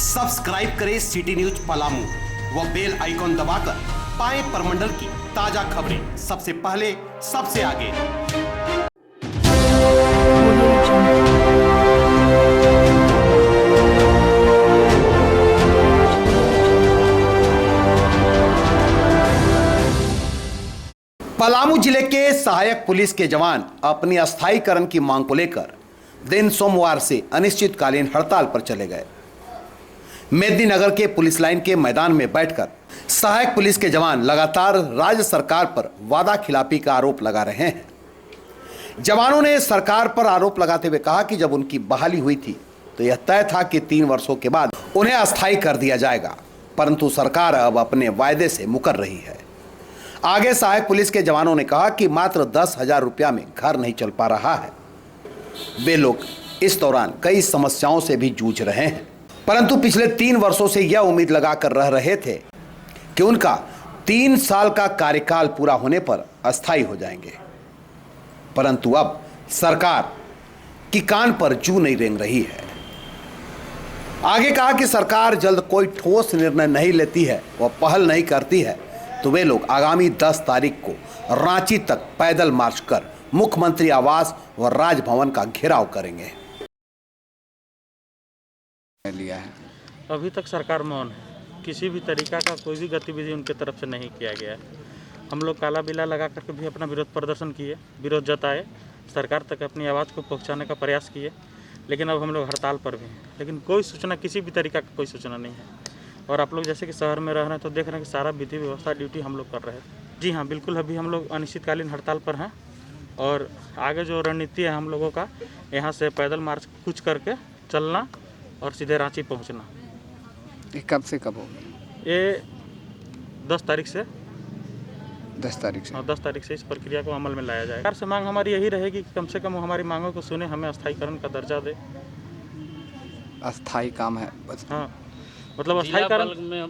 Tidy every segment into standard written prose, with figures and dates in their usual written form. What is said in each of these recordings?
Subscribe करें city news Palamu व bell icon दबाकर पाएं परमंडल की ताजा खबरें सबसे पहले सबसे आगे। पलामू जिले के सहायक पुलिस के जवान अपनी अस्थायीकरण की मांग को लेकर दिन सोमवार से अनिश्चितकालीन हड़ताल पर चले गए। मेदिनीनगर के पुलिस लाइन के मैदान में बैठकर सहायक पुलिस के जवान लगातार राज्य सरकार पर वादा खिलाफी का आरोप लगा रहे हैं। जवानों ने सरकार पर आरोप लगाते हुए कहा कि जब उनकी बहाली हुई थी तो यह तय था कि 3 वर्षों के बाद उन्हें अस्थायी कर दिया जाएगा, परंतु सरकार अब अपने वायदे से मुकर रही है। आगे सहायक पुलिस के जवानों ने कहा कि मात्र 10,000 रुपया में घर नहीं चल पा रहा है। वे लोग इस दौरान कई समस्याओं से भी जूझ रहे हैं, परंतु पिछले 3 वर्षों से यह उम्मीद लगाकर रह रहे थे कि उनका 3 साल का कार्यकाल पूरा होने पर अस्थायी हो जाएंगे, परंतु अब सरकार की कान पर जू नहीं रेंग रही है। आगे कहा कि सरकार जल्द कोई ठोस निर्णय नहीं लेती है व पहल नहीं करती है तो वे लोग आगामी 10 तारीख को रांची तक पैदल मार्च कर मुख्यमंत्री आवास व राजभवन का घेराव करेंगे। लिया है अभी तक सरकार मौन है, किसी भी तरीका का कोई भी गतिविधि उनके तरफ से नहीं किया गया है। हम लोग काला बिला लगा करके भी अपना विरोध प्रदर्शन किए, विरोध जताए, सरकार तक अपनी आवाज़ को पहुंचाने का प्रयास किए, लेकिन अब हम लोग हड़ताल पर भी हैं। लेकिन कोई सूचना, किसी भी तरीका का कोई सूचना नहीं है। और आप लोग जैसे कि शहर में रह रहे हैं तो देख रहे हैं कि सारा विधि व्यवस्था ड्यूटी हम लोग कर रहे हैं। जी हाँ, बिल्कुल अभी हम लोग अनिश्चितकालीन हड़ताल पर हैं और आगे जो रणनीति है हम लोगों का, यहाँ से पैदल मार्च कुछ करके चलना और सीधे रांची पहुंचना। ये कब से कब होगा? ये 10 तारीख से 10 तारीख से। और 10 तारीख से इस प्रक्रिया को अमल में लाया जाएगा। सरकार से मांग हमारी यही रहेगी कि कम से कम वो हमारी मांगों को सुने, हमें अस्थायीकरण का दर्जा दे। अस्थाई काम है बस। हाँ, मतलब अस्थायीकरण में।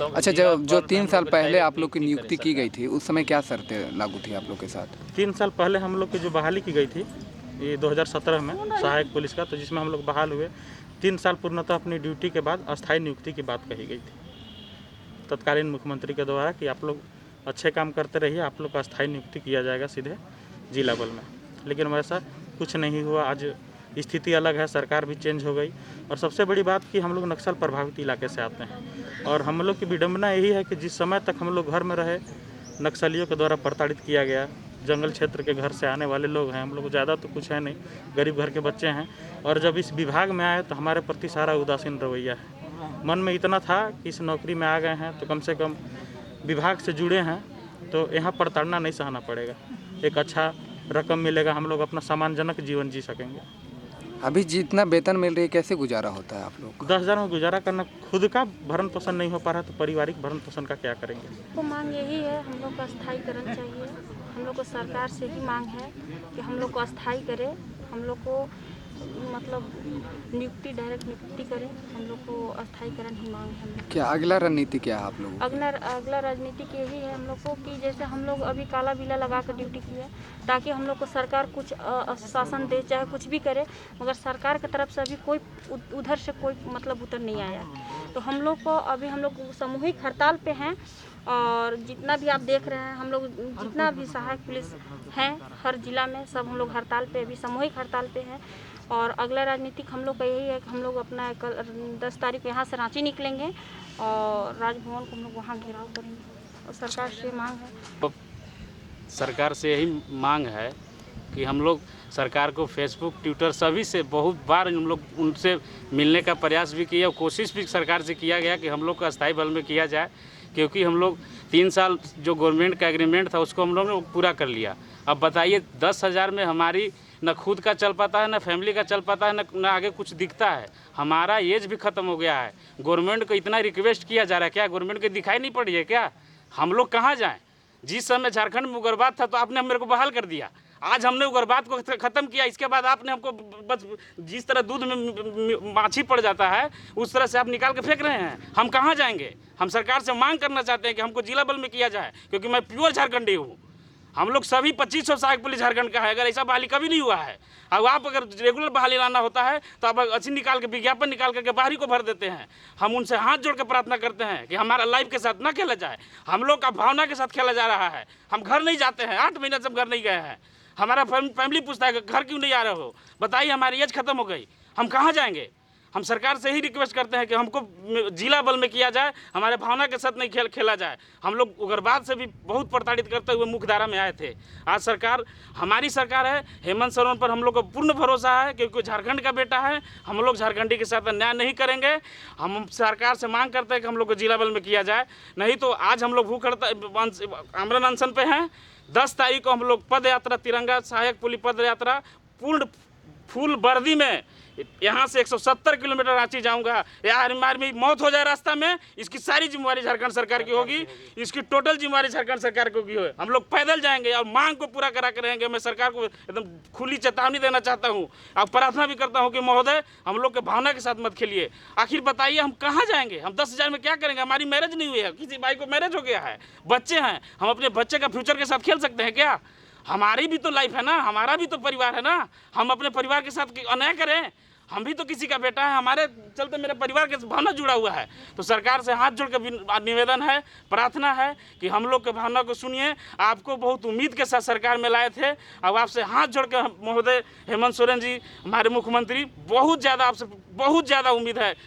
अच्छा, जो 3 साल पहले आप लोग की नियुक्ति की गई थी उस समय क्या शर्तें लागू थी आप लोग के साथ? 3 साल पहले हम लोग की जो बहाली की गई थी ये 2017 में सहायक पुलिस का, तो जिसमें हम लोग बहाल हुए 3 साल पूर्णतः अपनी ड्यूटी के बाद अस्थायी नियुक्ति की बात कही गई थी तत्कालीन मुख्यमंत्री के द्वारा कि आप लोग अच्छे काम करते रहिए, आप लोग का अस्थायी नियुक्ति किया जाएगा सीधे जिला बल में। लेकिन वैसा कुछ नहीं हुआ। आज स्थिति अलग है, सरकार भी चेंज हो गई। और सबसे बड़ी बात कि हम लोग नक्सल प्रभावित इलाके से आते हैं और हम लोग की विडम्बना यही है कि जिस समय तक हम लोग घर में रहे नक्सलियों के द्वारा प्रताड़ित किया गया। जंगल क्षेत्र के घर से आने वाले लोग हैं हम लोग, ज़्यादा तो कुछ है नहीं, गरीब घर के बच्चे हैं। और जब इस विभाग में आए तो हमारे प्रति सारा उदासीन रवैया है। मन में इतना था कि इस नौकरी में आ गए हैं तो कम से कम विभाग से जुड़े हैं तो यहाँ प्रताड़ना नहीं सहना पड़ेगा, एक अच्छा रकम मिलेगा, हम लोग अपना सम्मानजनक जीवन जी सकेंगे। अभी जितना वेतन मिल रही है कैसे गुजारा होता है आप लोग? 10,000 में गुजारा करना, खुद का भरण पोषण नहीं हो पा रहा तो पारिवारिक भरण पोषण का क्या करेंगे? तो मांग यही है, हम लोग को अस्थायीकरण चाहिए। हम लोग को सरकार से ही मांग है कि हम लोग को अस्थायी करे, हम लोग को मतलब नियुक्ति, डायरेक्ट नियुक्ति करें। हम लोग को अस्थायीकरण ही मांग है। क्या अगला रणनीति क्या है आप लोगों की? अगला राजनीति की यही है हम लोग को कि जैसे हम लोग अभी काला बिला लगा कर ड्यूटी की है ताकि हम लोग को सरकार कुछ शासन दे, चाहे कुछ भी करे, मगर सरकार की तरफ से अभी कोई उधर से कोई मतलब उत्तर नहीं आया। तो हम लोग को अभी हम लोग सामूहिक हड़ताल पे हैं और जितना भी आप देख रहे हैं हम लोग जितना भी सहायक पुलिस हैं हर जिला में सब हम लोग हड़ताल पे, अभी सामूहिक हड़ताल पे हैं। और अगला राजनीतिक हम लोग का यही है कि हम लोग अपना 10 तारीख को यहाँ से रांची निकलेंगे और राजभवन को हम लोग वहाँ घेराव करेंगे। और सरकार से मांग है, सरकार से यही मांग है कि हम लोग सरकार को फेसबुक, ट्विटर सभी से बहुत बार हम लोग उनसे मिलने का प्रयास भी किया और कोशिश भी सरकार से किया गया कि हम लोग का अस्थायी बल में किया जाए, क्योंकि हम लोग 3 साल जो गवर्नमेंट का एग्रीमेंट था उसको हम लोग ने पूरा कर लिया। अब बताइए 10,000 में हमारी न खुद का चल पाता है, न फैमिली का चल पाता है, न आगे कुछ दिखता है। हमारा एज भी ख़त्म हो गया है। गवर्नमेंट को इतना रिक्वेस्ट किया जा रहा है, क्या गवर्नमेंट को दिखाई नहीं पड़ी है क्या? हम लोग कहाँ जाएं? जिस समय झारखंड में उग्रवाद था तो आपने मेरे को बहाल कर दिया, आज हमने उग्रवाद को ख़त्म किया, इसके बाद आपने हमको बस जिस तरह दूध में माछी पड़ जाता है उस तरह से आप निकाल के फेंक रहे हैं। हम कहाँ जाएंगे? हम सरकार से मांग करना चाहते हैं कि हमको जिला बल में किया जाए, क्योंकि मैं प्योर झारखंडी हूँ। हम लोग सभी 2500 सहायक पुलिस झारखंड का है, अगर ऐसा बहाली कभी नहीं हुआ है। अब आप अगर रेगुलर बहाली लाना होता है तो आप अच्छी निकाल के विज्ञापन निकाल करके बाहरी को भर देते हैं। हम उनसे हाथ जोड़ के प्रार्थना करते हैं कि हमारा लाइफ के साथ ना खेला जाए, हम लोग का भावना के साथ खेला जा रहा है। हम घर नहीं जाते हैं, 8 महीने से हम घर नहीं गए हैं। हमारा फैमिली पूछता है कि घर क्यों नहीं आ रहे हो, बताइए हमारी एज खत्म हो गई, हम कहाँ जाएंगे। हम सरकार से ही रिक्वेस्ट करते हैं कि हमको जिला बल में किया जाए, हमारे भावना के साथ नहीं खेला जाए। हम लोग उग्रवाद से भी बहुत प्रताड़ित करते हुए मुख्य धारा में आए थे। आज सरकार हमारी सरकार है, हेमंत सोरेन पर हम लोग को पूर्ण भरोसा है क्योंकि झारखंड का बेटा है। हम लोग झारखंडी के साथ अन्याय नहीं करेंगे। हम सरकार से मांग करते हैं कि हम लोग को जिला बल में किया जाए, नहीं तो आज हम लोग भूख हड़ताल आमरण अनशन पे हैं। 10 तारीख को हम लोग पद यात्रा, तिरंगा सहायक पुलिस पद यात्रा पूर्ण फुल वर्दी में यहाँ से 170 किलोमीटर रांची जाऊंगा। यार हमारी मौत हो जाए रास्ता में, इसकी सारी जिम्मेवारी झारखंड सरकार की होगी, इसकी टोटल जिम्मेवारी झारखंड सरकार की होगी। हम लोग पैदल जाएंगे और मांग को पूरा करा कर रहेंगे। मैं सरकार को एकदम खुली चेतावनी देना चाहता हूँ और प्रार्थना भी करता हूँ कि महोदय हम लोग के भावना के साथ मत खेलिए। आखिर बताइए हम कहाँ जाएंगे, हम 10,000 में क्या करेंगे। हमारी मैरिज नहीं हुई है, किसी भाई को मैरिज हो गया है, बच्चे हैं, हम अपने बच्चे का फ्यूचर के साथ खेल सकते हैं क्या। हमारी भी तो लाइफ है ना, हमारा भी तो परिवार है ना। हम अपने परिवार के साथ अन्याय करें, हम भी तो किसी का बेटा है, हमारे चलते मेरे परिवार के भावना जुड़ा हुआ है। तो सरकार से हाथ जोड़ के निवेदन है, प्रार्थना है कि हम लोग के भावना को सुनिए। आपको बहुत उम्मीद के साथ सरकार में लाए थे, अब आपसे हाथ जोड़ के महोदय हेमंत सोरेन जी हमारे मुख्यमंत्री, बहुत ज़्यादा आपसे बहुत ज़्यादा उम्मीद है